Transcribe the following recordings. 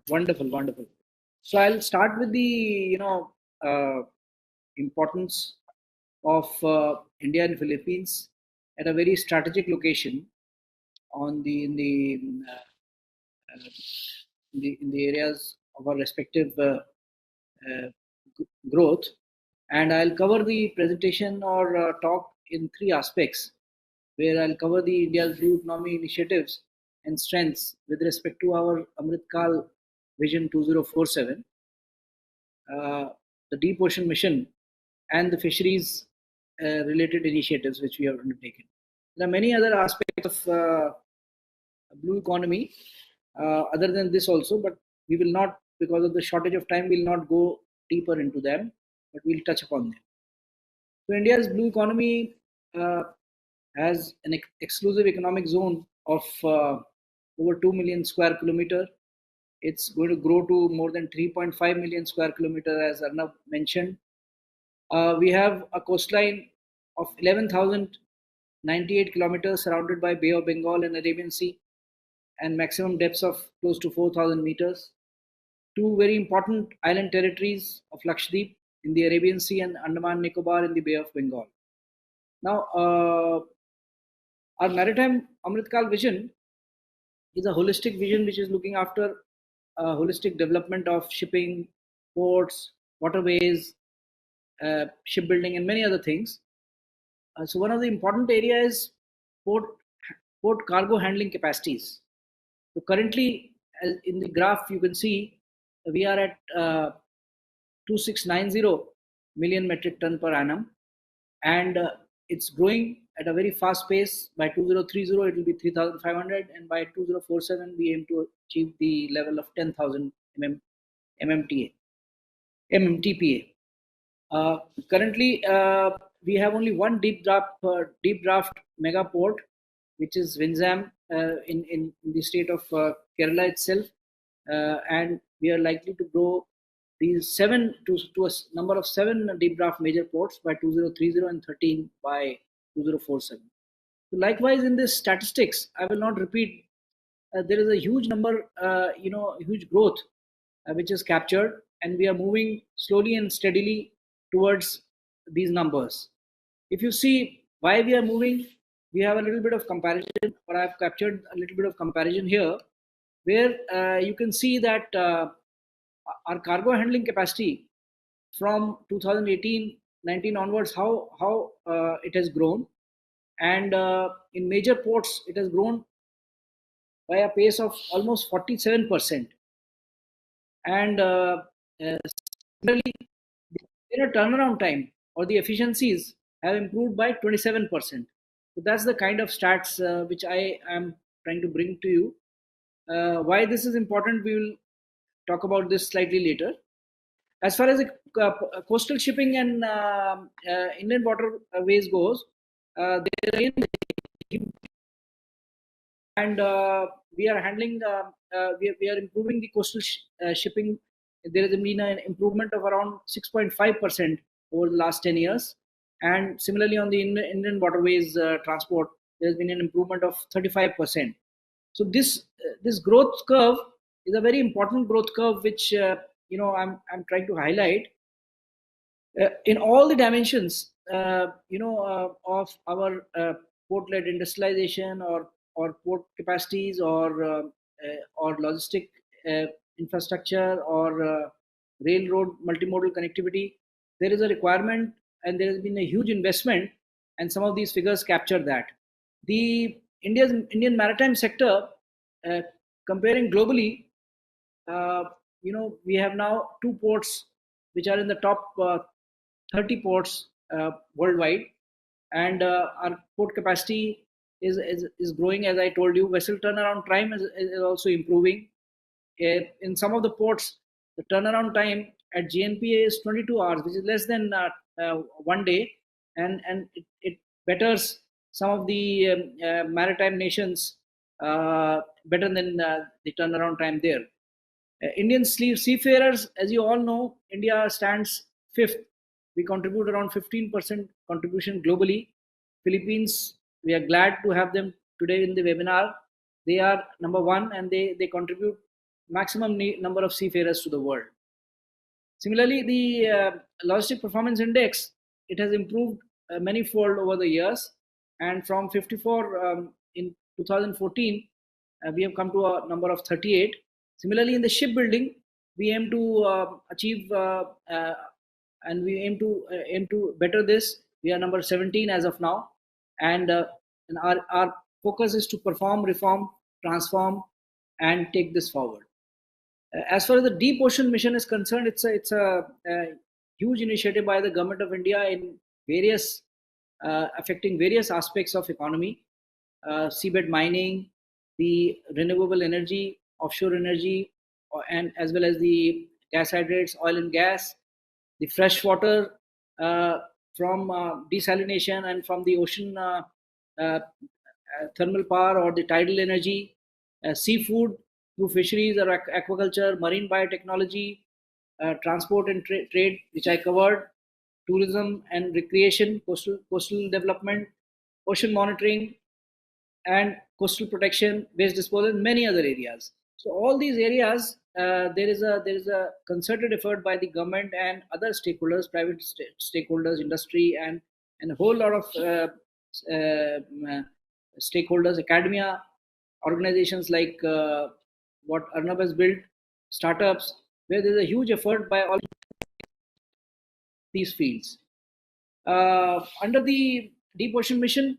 Wonderful, wonderful. So I'll start with the importance of India and Philippines at a very strategic location on the in the areas of our respective uh, growth, and I'll cover the presentation or talk in three aspects, where I'll cover the India's blue economy initiatives and strengths with respect to our Amritkal Vision 2047, uh, the deep ocean mission, and the fisheries related initiatives which we have undertaken. There are many other aspects of blue economy other than this also, but we will not, because of the shortage of time, will not go deeper into them, but we'll touch upon them. So India's blue economy uh, has an exclusive economic zone of over 2 million square kilometer. It's going to grow to more than 3.5 million square kilometer, as Arnav mentioned. We have a coastline of 11,098 kilometers surrounded by Bay of Bengal and Arabian Sea, and maximum depths of close to 4,000 meters. Two very important island territories of Lakshadweep in the Arabian Sea and Andaman Nicobar in the Bay of Bengal. Now, our maritime Amritkal vision is a holistic vision which is looking after holistic development of shipping, ports, waterways, shipbuilding, and many other things. So one of the important areas is port port cargo handling capacities. So currently, as in the graph, you can see we are at 2690 million metric ton per annum, and it's growing at a very fast pace. By 2030, it will be 3,500, and by 2047, we aim to achieve the level of 10,000 mmta, mmtpa. Currently, we have only one deep draft mega port, which is Winzam in the state of Kerala itself, and we are likely to grow these seven to a number of seven deep draft major ports by 2030 and 13 by 2047. So likewise, in this statistics, I will not repeat. There is a huge number, huge growth which is captured, and we are moving slowly and steadily towards these numbers. If you see why we are moving, we have a little bit of comparison, or I've captured a little bit of comparison here, where you can see that our cargo handling capacity from 2018-19 onwards, how it has grown, and in major ports, it has grown by a pace of almost 47%. And similarly, their turnaround time or the efficiencies have improved by 27%. So that's the kind of stats which I am trying to bring to you. Why this is important, we will talk about this slightly later. As far as the coastal shipping and inland waterways goes, there is, and we are handling we are improving the coastal shipping. There has been an improvement of around 6.5% over the last 10 years, and similarly on the Indian waterways transport, there has been an improvement of 35%. So this growth curve is a very important growth curve which I'm trying to highlight in all the dimensions, of our port-led industrialization, or port capacities, or logistic infrastructure, or railroad multimodal connectivity. There is a requirement, and there has been a huge investment, and some of these figures capture that. The Indian maritime sector, uh, comparing globally, uh, we have now two ports which are in the top 30 ports worldwide, and our port capacity is growing. As I told you, vessel turnaround time is also improving. In some of the ports, the turnaround time at GNPA is 22 hours, which is less than 1 day, and it betters some of the maritime nations better than the turnaround time there. Indian seafarers, as you all know, India stands fifth. We contribute around 15% contribution globally. Philippines, we are glad to have them today in the webinar. They are number one, and they contribute maximum number of seafarers to the world. Similarly, the logistic performance index, it has improved many-fold over the years, and from 54 in 2014, we have come to a number of 38. Similarly, in the shipbuilding, we aim to achieve and we aim to better this. We are number 17 as of now, and our focus is to perform, reform, transform, and take this forward. As far as the deep ocean mission is concerned, it's a huge initiative by the government of India in various affecting various aspects of economy, seabed mining, the renewable energy, offshore energy, and as well as the gas hydrates, oil and gas, the fresh water from desalination and from the ocean thermal power or the tidal energy, seafood through fisheries or aquaculture, marine biotechnology, transport and trade, which I covered, tourism and recreation, coastal development, ocean monitoring, and coastal protection, waste disposal, and many other areas. So all these areas, there is a concerted effort by the government and other stakeholders, private stakeholders, industry, and a whole lot of stakeholders, academia, organizations like what Arnab has built, startups, where there's a huge effort by all these fields. Under the Deep Ocean Mission,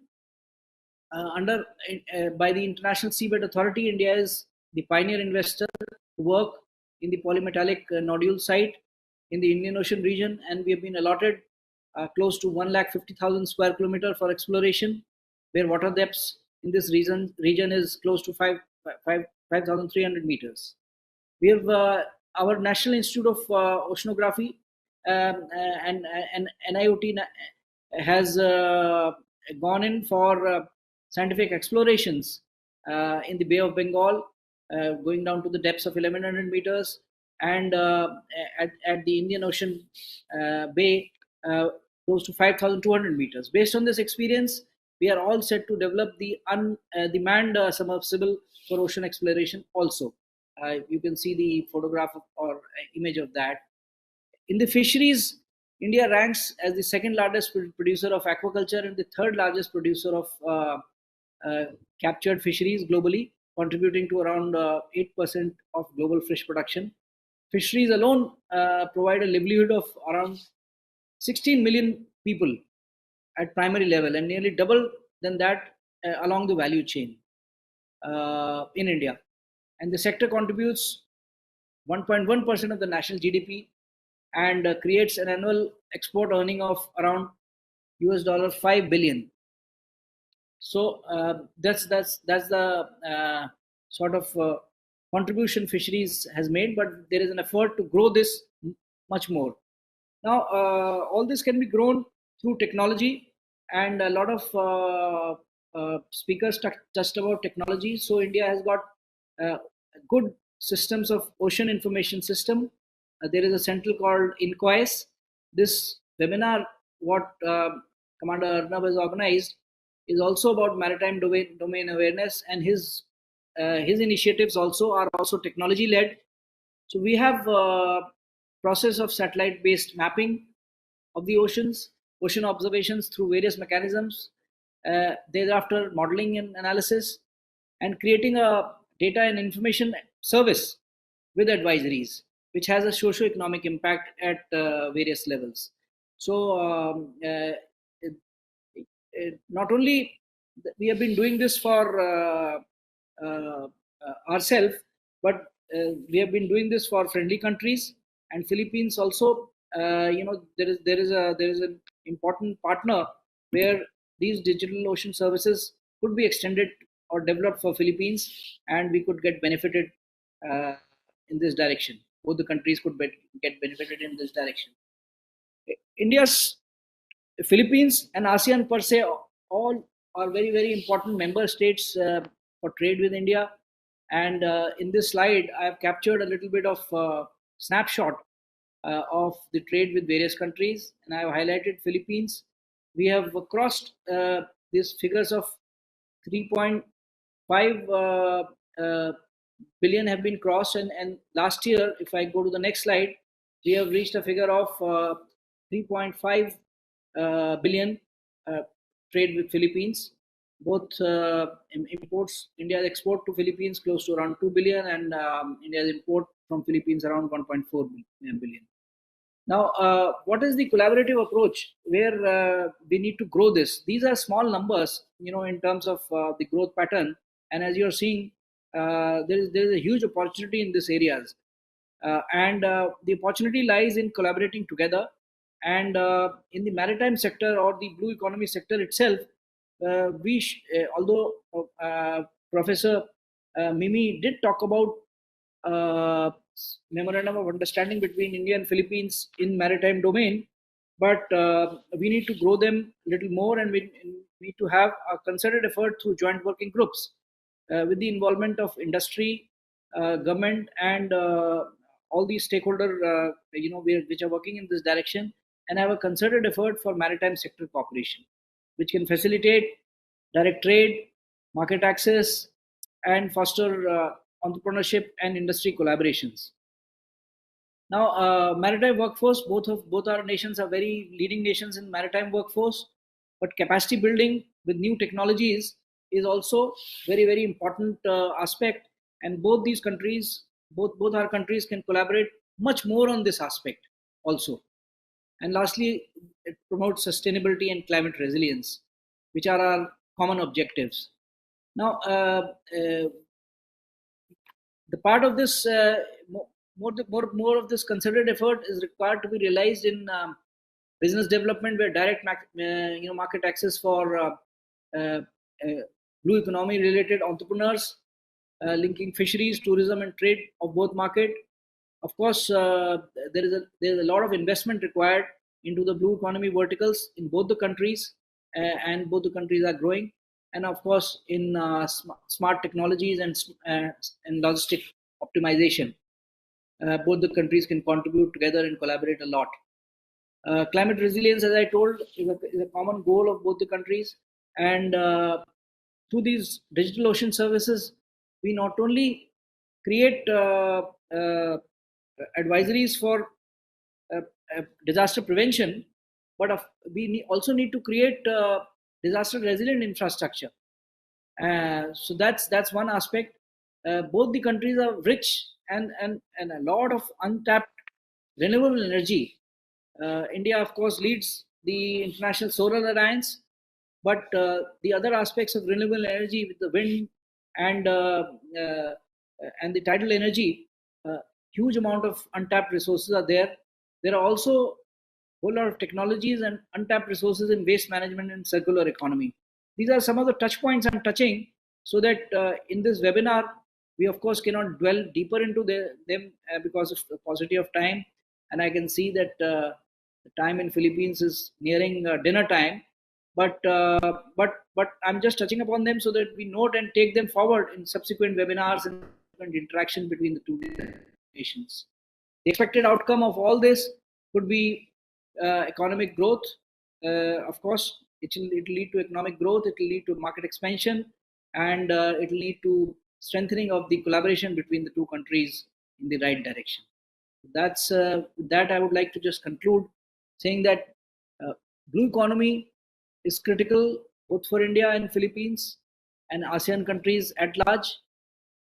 under by the International Seabed Authority, India is the pioneer investor to work in the polymetallic nodule site in the Indian Ocean region, and we have been allotted close to 150,000 square kilometer for exploration, where water depths in this region is close to 5,300 meters. We have our National Institute of Oceanography and NIOT has gone in for scientific explorations in the Bay of Bengal, going down to the depths of 1100 meters, and at the Indian Ocean Bay, close to 5200 meters. Based on this experience, we are all set to develop the manned submersible for ocean exploration also. You can see the photograph or image of that. In the fisheries, India ranks as the second largest producer of aquaculture and the third largest producer of captured fisheries globally, contributing to around 8% of global fish production. Fisheries alone provide a livelihood of around 16 million people at primary level and nearly double than that along the value chain in India. And the sector contributes 1.1% of the national GDP and creates an annual export earning of around US $5 billion. So that's the sort of contribution fisheries has made, but there is an effort to grow this much more. Now, all this can be grown through technology, and a lot of speakers touched about technology. So India has got good systems of ocean information system. There is a central called Inquis. This webinar, what Commander Arnab has organized, is also about maritime domain awareness, and his initiatives also are also technology led. So we have process of satellite based mapping of the oceans, ocean observations through various mechanisms, thereafter modeling and analysis, and creating a data and information service with advisories, which has a socio-economic impact at various levels. So not only we have been doing this for ourselves, but we have been doing this for friendly countries and Philippines also. There is an important partner where these digital ocean services could be extended or developed for Philippines, and we could get benefited in this direction. Both the countries could get benefited in this direction. India's Philippines and ASEAN per se all are very, very important member states for trade with India. And in this slide, I have captured a little bit of snapshot of the trade with various countries, and I have highlighted Philippines. We have crossed these figures of 3.5 billion have been crossed, and last year, if I go to the next slide, we have reached a figure of 3.5 billion uh, trade with Philippines. Both imports, India's export to Philippines close to around 2 billion, and India's import from Philippines around 1.4 billion. Now, what is the collaborative approach where we need to grow this? These are small numbers, in terms of the growth pattern. And as you're seeing, there is a huge opportunity in these areas, and the opportunity lies in collaborating together. And in the maritime sector or the blue economy sector itself, although Professor Mimi did talk about uh, memorandum of understanding between India and Philippines in maritime domain, but we need to grow them a little more, and we need to have a concerted effort through joint working groups with the involvement of industry, government, and all these stakeholder, which are working in this direction, and have a concerted effort for maritime sector cooperation, which can facilitate direct trade, market access, and foster entrepreneurship and industry collaborations. Now, maritime workforce, both our nations are very leading nations in maritime workforce, but capacity building with new technologies is also very important aspect. And both our countries can collaborate much more on this aspect also. And lastly, it promotes sustainability and climate resilience, which are our common objectives. Now, the part of this more of this concerted effort is required to be realized in business development, where direct market access for uh, uh, blue economy related entrepreneurs, linking fisheries, tourism, and trade of both market. Of course, there is a lot of investment required into the blue economy verticals in both the countries, and both the countries are growing. And of course, in smart technologies and logistic optimization, both the countries can contribute together and collaborate a lot. Climate resilience, as I told, is a common goal of both the countries. And through these digital ocean services, we not only create advisories for uh, disaster prevention, but also need to create disaster resilient infrastructure. So that's one aspect. Both the countries are rich and a lot of untapped renewable energy. India, of course, leads the International Solar Alliance, but the other aspects of renewable energy with the wind and uh, and the tidal energy, uh, huge amount of untapped resources are there. There are also whole lot of technologies and untapped resources in waste management and circular economy. These are some of the touch points I'm touching, so that in this webinar, we of course cannot dwell deeper into them because of the paucity of time. And I can see that the time in Philippines is nearing dinner time. But I'm just touching upon them so that we note and take them forward in subsequent webinars and interaction between the two nations. The expected outcome of all this could be economic growth. Of course, it'll lead to economic growth, it will lead to market expansion, and it will lead to strengthening of the collaboration between the two countries in the right direction. That's that I would like to just conclude saying that blue economy is critical both for India and Philippines and ASEAN countries at large.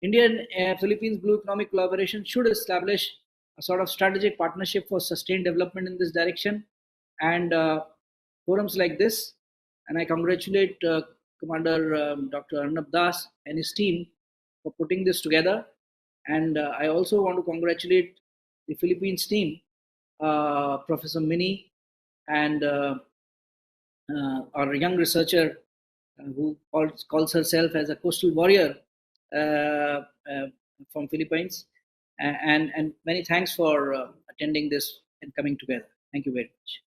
India and Philippines Blue Economic Collaboration should establish a sort of strategic partnership for sustained development in this direction, and forums like this. And I congratulate Commander Dr. Arnab Das and his team for putting this together. And I also want to congratulate the Philippines team, Professor Mini, and our young researcher who calls herself as a coastal warrior uh, uh, from Philippines. And many thanks for attending this and coming together. Thank you very much.